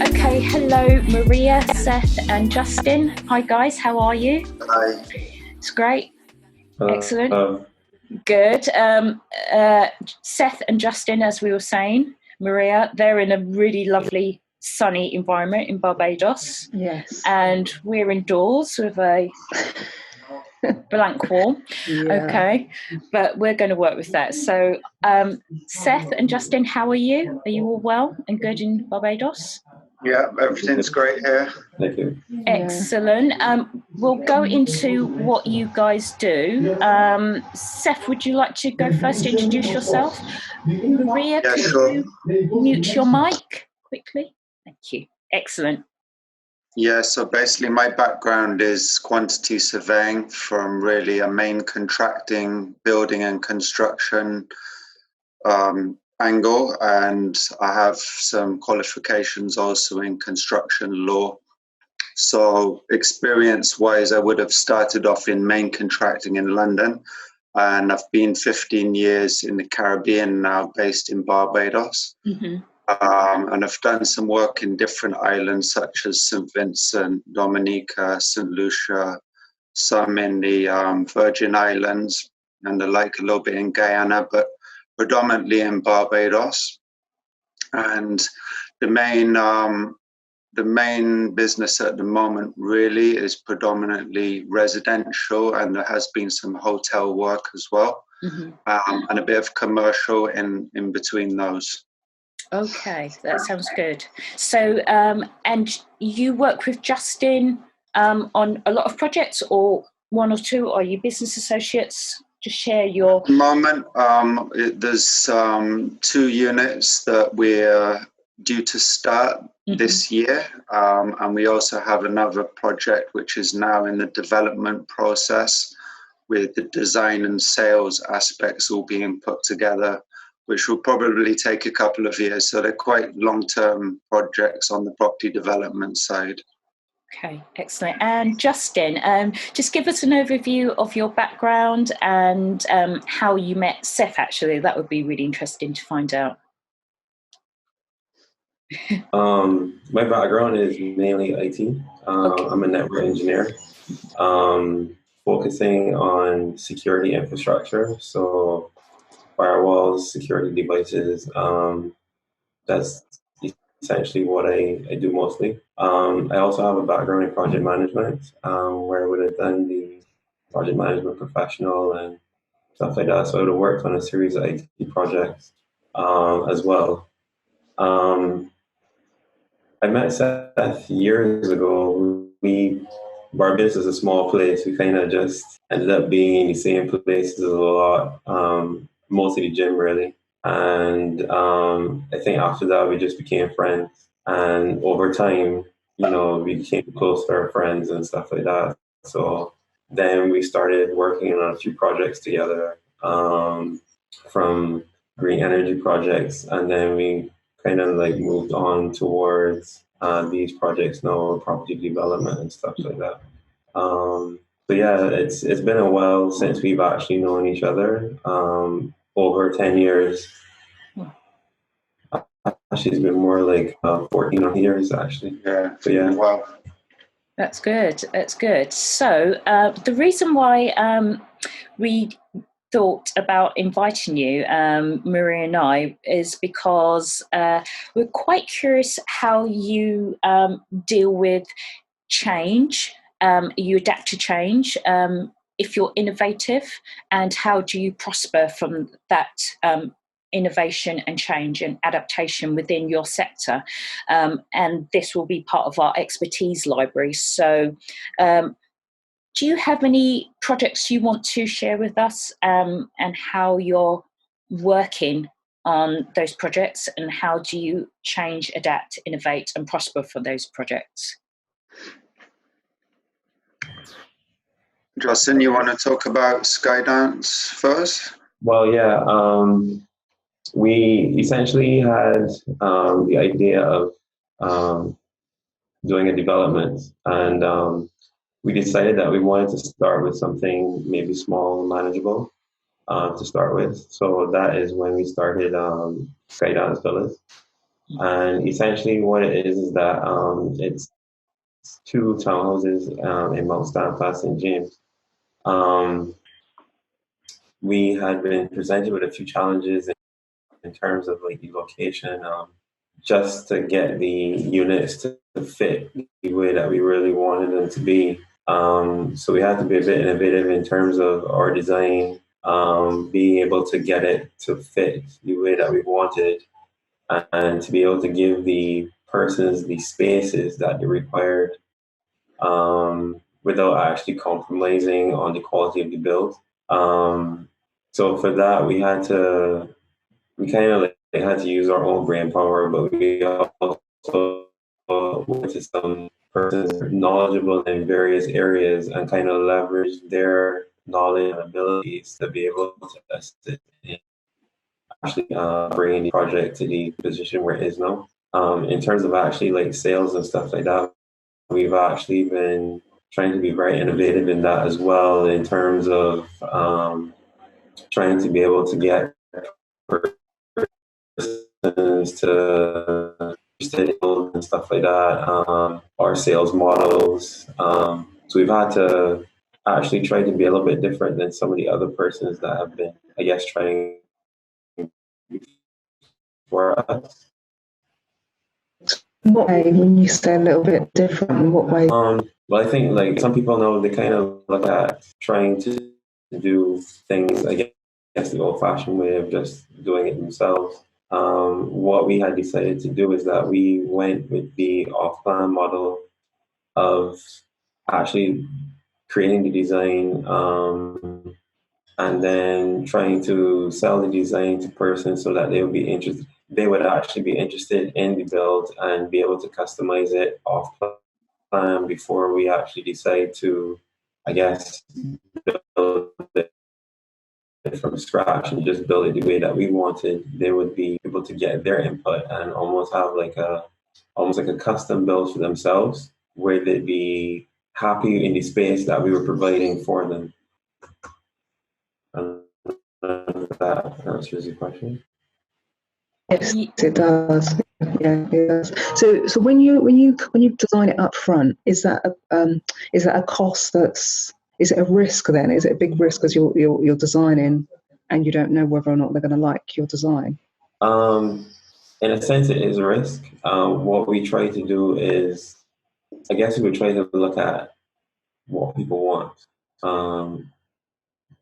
Okay, hello Maria, Seth and Justin. Hi guys, how are you? Hi. It's great. Excellent. Good. Seth and Justin, as we were saying, Maria, they're in a really lovely sunny environment in Barbados. Yes. And we're indoors with a blank wall. Yeah. Okay, but we're going to work with that. So Seth and Justin, how are you? Are you all well and good in Barbados? Yeah, everything's great here. Thank you. Excellent. We'll go into what you guys do. Seth, would you like to go first, introduce yourself? Maria, Yeah, could sure. you mute your mic quickly? Thank you. Excellent. Yeah, so basically my background is quantity surveying from really a main contracting, building and construction angle, and I have some qualifications also in construction law. So experience-wise, I would have started off in main contracting in London, and I've been 15 years in the Caribbean now, based in Barbados. Mm-hmm. And I've done some work in different islands such as St. Vincent, Dominica, St. Lucia, some in the Virgin Islands, and the like, a little bit in Guyana, but predominantly in Barbados. And the main business at the moment really is predominantly residential, and there has been some hotel work as well, Mm-hmm. and a bit of commercial in between those. Okay, that sounds good. So, and you work with Justin on a lot of projects, or one or two? Are you business associates? Just share your... At the moment, there's 2 units that we're due to start this year, and we also have another project which is now in the development process, with the design and sales aspects all being put together, which will probably take a couple of years. So they're quite long-term projects on the property development side. Okay, excellent. And Justin, just give us an overview of your background and how you met Seth, actually. That would be really interesting to find out. My background is mainly IT. I'm a network engineer, focusing on security infrastructure. So firewalls, security devices, that's essentially what I do mostly. I also have a background in project management, where I would have done the project management professional and stuff like that. So I would have worked on a series of IT projects as well. I met Seth years ago. Barbados is a small place. We kind of just ended up being in the same places a lot, mostly the gym really. And I think after that, we just became friends. And over time, we became closer friends and stuff like that. So then we started working on a few projects together, from green energy projects. And then we kind of like moved on towards these projects now, property development and stuff like that. So yeah, it's been a while since we've actually known each other. Over 10 years. Actually, it's been more like 14 years actually. Yeah. So yeah. Wow. That's good. That's good. So the reason why we thought about inviting you, Maria and I, is because we're quite curious how you deal with change you adapt to change, if you're innovative, and how do you prosper from that innovation and change and adaptation within your sector? And this will be part of our expertise library. So do you have any projects you want to share with us, and how you're working on those projects, and how do you change, adapt, innovate and prosper for those projects? Justin, you want to talk about Skydance first? Well, yeah, we essentially had the idea of doing a development, and we decided that we wanted to start with something maybe small and manageable to start with. So that is when we started Skydance Villas. And essentially what it is that it's 2 townhouses in Mount Stampa, St. James. We had been presented with a few challenges in terms of like the location, just to get the units to fit the way that we really wanted them to be. So we had to be a bit innovative in terms of our design, being able to get it to fit the way that we wanted, and to be able to give the persons the spaces that they required, without actually compromising on the quality of the build. So for that, we kind of like had to use our own brain power, but we also went to some persons knowledgeable in various areas and kind of leverage their knowledge and abilities to be able to assist in actually bringing the project to the position where it is now. In terms of actually like sales and stuff like that, we've actually been trying to be very innovative in that as well, in terms of trying to be able to get persons to sales and stuff like that, our sales models. So we've had to actually try to be a little bit different than some of the other persons that have been, I guess, trying for us. In what way, when you say a little bit different, in what way? Well, I think like some people know, they kind of look at trying to do things, I guess, the old-fashioned way of just doing it themselves. What we had decided to do is that we went with the off-plan model of actually creating the design, and then trying to sell the design to persons so that they would be interested. They would actually be interested in the build and be able to customize it off plan before we actually decide to, I guess, build it from scratch and just build it the way that we wanted. They would be able to get their input and almost have like a custom build for themselves, where they'd be happy in the space that we were providing for them. And that answers your question. Yes, it does. Yeah, it does. So when you design it up front, is that a cost is it a risk then? Is it a big risk because you're designing and you don't know whether or not they're going to like your design? In a sense, it is a risk. What we try to do is, I guess we would try to look at what people want,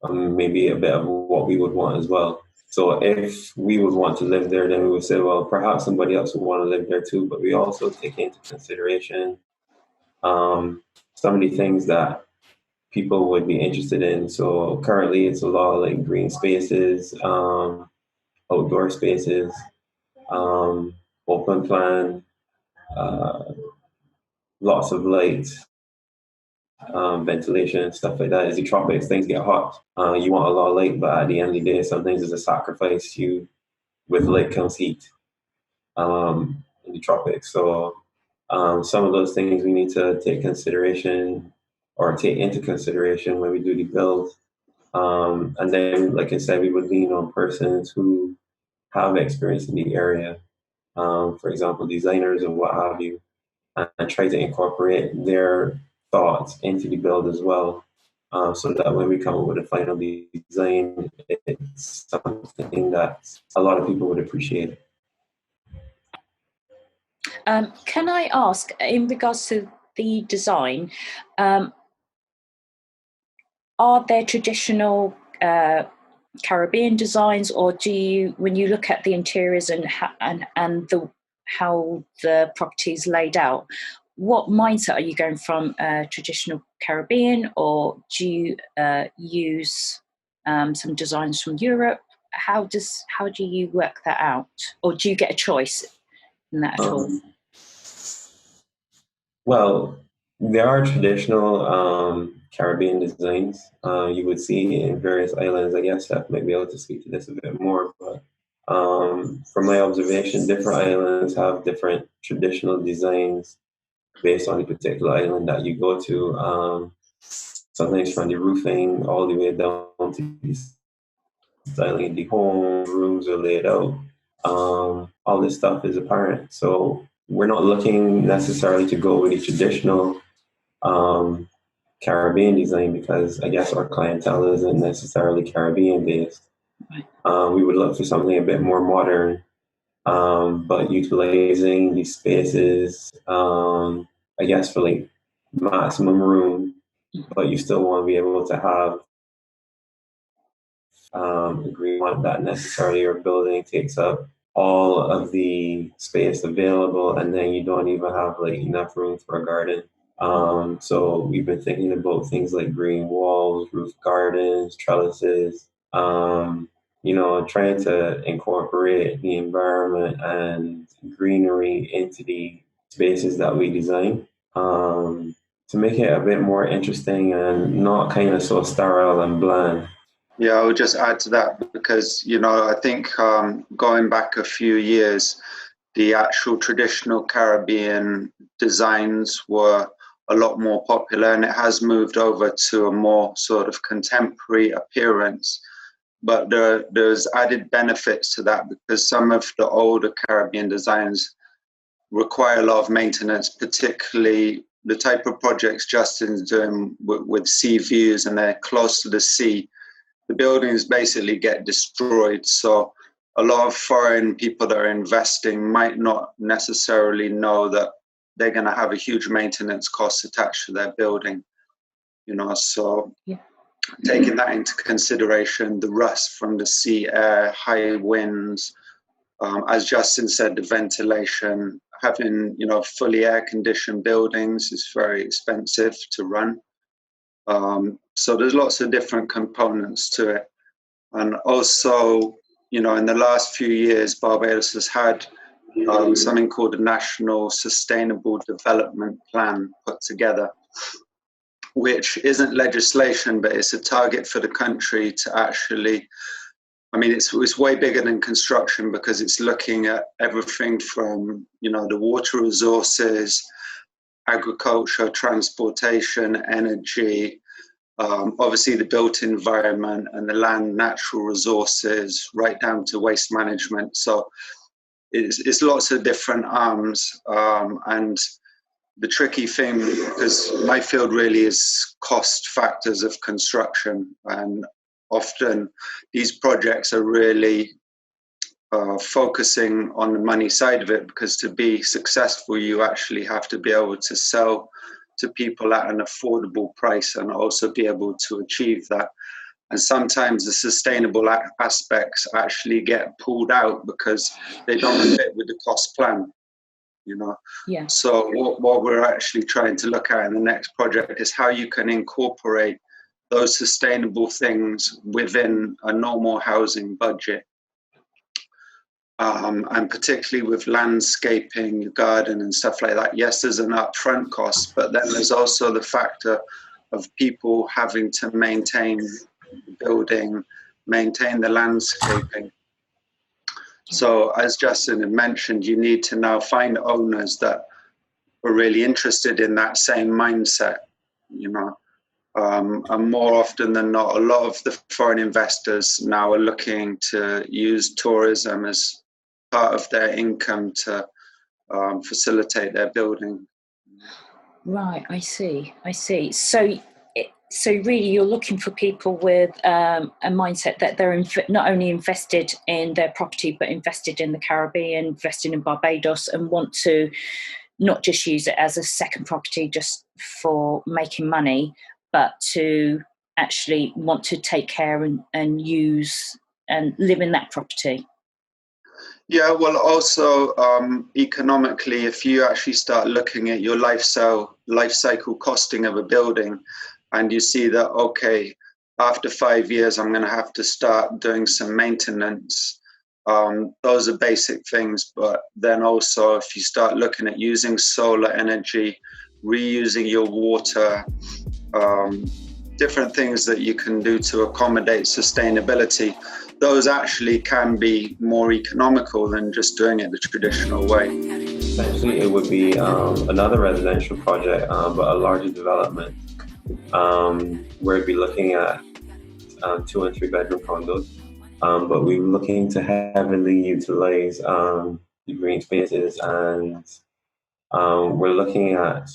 maybe a bit of what we would want as well. So if we would want to live there, then we would say, well, perhaps somebody else would want to live there too. But we also take into consideration some of the things that people would be interested in. So currently it's a lot of like green spaces, outdoor spaces, open plan, lots of light, ventilation, stuff like that. As the tropics, things get hot. You want a lot of light, but at the end of the day, sometimes it's a sacrifice. With light comes heat in the tropics. So some of those things we need to take into consideration when we do the build. And then, like I said, we would lean on persons who have experience in the area, for example, designers and what have you, and try to incorporate their thoughts into the build as well, so that when we come up with a final design, it's something that a lot of people would appreciate. Can I ask, in regards to the design, are there traditional Caribbean designs, or do you, when you look at the interiors and how the property is laid out, what mindset are you going from? Traditional Caribbean, or do you use some designs from Europe? How do you work that out, or do you get a choice in that at all? Well, there are traditional Caribbean designs you would see in various islands. I guess Seth might be able to speak to this a bit more, but from my observation, different islands have different traditional designs based on the particular island that you go to. Sometimes from the roofing all the way down to the styling, the home rooms are laid out. All this stuff is apparent. So we're not looking necessarily to go with the traditional Caribbean design, because I guess our clientele isn't necessarily Caribbean based. We would look for something a bit more modern, but utilizing these spaces, I guess, for like maximum room, but you still want to be able to have agreement that necessarily your building takes up all of the space available, and then you don't even have like enough room for a garden. So we've been thinking about things like green walls, roof gardens, trellises, trying to incorporate the environment and greenery into the spaces that we design, to make it a bit more interesting and not kind of so sterile and bland. Yeah, I would just add to that because, I think going back a few years, the actual traditional Caribbean designs were a lot more popular, and it has moved over to a more sort of contemporary appearance. But there's added benefits to that, because some of the older Caribbean designs require a lot of maintenance, particularly the type of projects Justin's doing with sea views, and they're close to the sea. The buildings basically get destroyed. So a lot of foreign people that are investing might not necessarily know that they're going to have a huge maintenance cost attached to their building, so taking that into consideration, the rust from the sea air, high winds, as Justin said, the ventilation, having, fully air-conditioned buildings is very expensive to run. So there's lots of different components to it. And also, in the last few years, Barbados has had something called a National Sustainable Development Plan put together, which isn't legislation, but it's a target for the country to actually, it's way bigger than construction, because it's looking at everything from, the water resources, agriculture, transportation, energy, obviously the built environment and the land, natural resources, right down to waste management. So it's lots of different arms. And the tricky thing, because my field really is cost factors of construction, and often these projects are really focusing on the money side of it, because to be successful, you actually have to be able to sell to people at an affordable price and also be able to achieve that. And sometimes the sustainable aspects actually get pulled out because they don't fit with the cost plan, Yeah. So what we're actually trying to look at in the next project is how you can incorporate those sustainable things within a normal housing budget. And particularly with landscaping, garden and stuff like that, yes, there's an upfront cost, but then there's also the factor of people having to maintain the building, maintain the landscaping. So as Justin had mentioned, you need to now find owners that are really interested in that same mindset, and more often than not, a lot of the foreign investors now are looking to use tourism as part of their income to facilitate their building. Right, I see. So really, you're looking for people with a mindset that they're not only invested in their property, but invested in the Caribbean, invested in Barbados, and want to not just use it as a second property just for making money, but to actually want to take care and use and live in that property. Yeah, well, also economically, if you actually start looking at your life cycle costing of a building, and you see that, okay, after 5 years, I'm going to have to start doing some maintenance. Those are basic things. But then also, if you start looking at using solar energy, reusing your water, different things that you can do to accommodate sustainability, those actually can be more economical than just doing it the traditional way. Essentially, it would be another residential project, but a larger development. We'd be looking at 2 and 3 bedroom condos, but we're looking to heavily utilize the green spaces, and we're looking at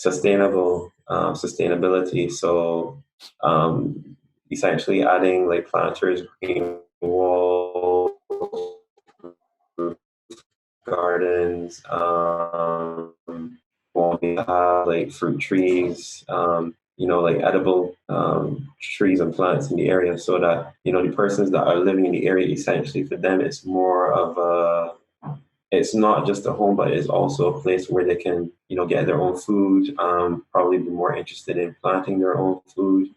sustainability. So essentially adding like planters, green walls, gardens, we have like fruit trees, like edible trees and plants in the area, so that, the persons that are living in the area, essentially for them, it's more of it's not just a home, but it's also a place where they can, get their own food, probably be more interested in planting their own food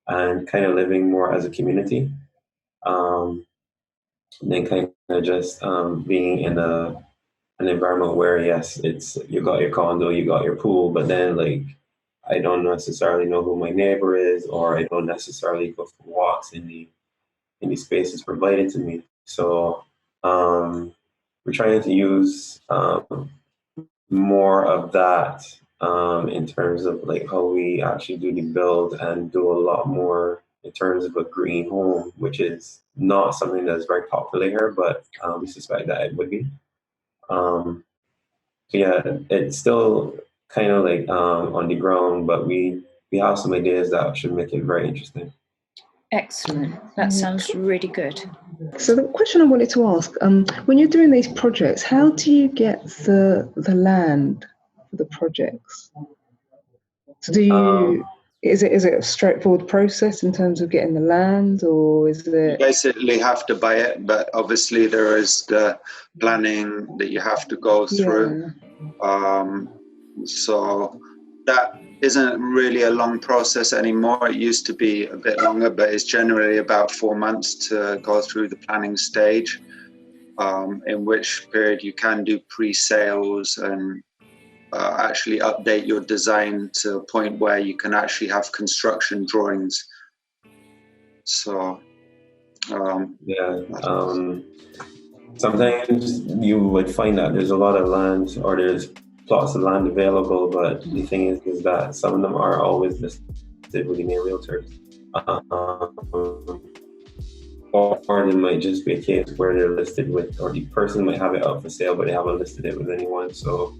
and kind of living more as a community. Then kind of just being in an environment where, yes, it's, you got your condo, you got your pool, but then like, I don't necessarily know who my neighbor is, or I don't necessarily go for walks in the spaces provided to me. So we're trying to use more of that in terms of like how we actually do the build, and do a lot more in terms of a green home, which is not something that's very popular here, but we suspect that it would be. So yeah, it's still kind of like on the ground, but we have some ideas that should make it very interesting. Excellent. That sounds really good. So the question I wanted to ask, when you're doing these projects, how do you get the land for the projects? So do you, is it a straightforward process in terms of getting the land, or is it? You basically have to buy it, but obviously there is the planning that you have to go through. Yeah. So that isn't really a long process anymore. It used to be a bit longer, but it's generally about 4 months to go through the planning stage, in which period you can do pre-sales and actually update your design to a point where you can actually have construction drawings. So sometimes you would find that there's a lot of land, or there's plots of land available, but the thing is that some of them are always listed with the main realtors. Or it might just be a case where they're listed with, or the person might have it up for sale, but they haven't listed it with anyone. So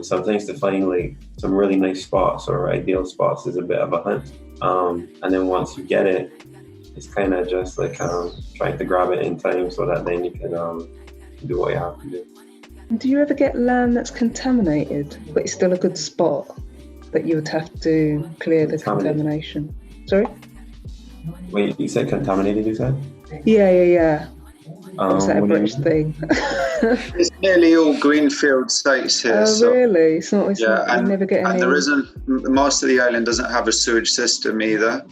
sometimes to find like some really nice spots or ideal spots is a bit of a hunt. And then once you get it, it's kind of just like trying to grab it in time so that then you can do what you have to do. Do you ever get land that's contaminated, but it's still a good spot that you would have to clear the contamination? Sorry? Wait, you said contaminated, you said? Yeah. Is that a British thing? It's nearly all greenfield sites here. Oh, so, really? It's not, and you never get any... And there isn't, most of the island doesn't have a sewage system either.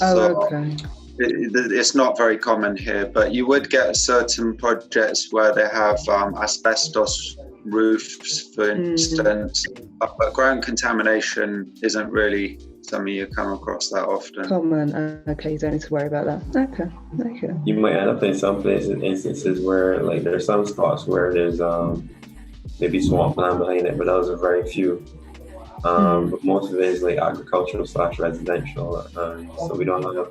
Okay. It's not very common here, but you would get certain projects where they have asbestos roofs, for instance. But ground contamination isn't really something you come across that often. Common. Okay, you don't need to worry about that. Okay. You might end up in some places, instances where like there's some spots where there's maybe swampland behind it, but those are very few. But most of it is like agricultural/residential, so we don't have,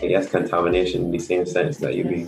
I guess, contamination in the same sense that you'd be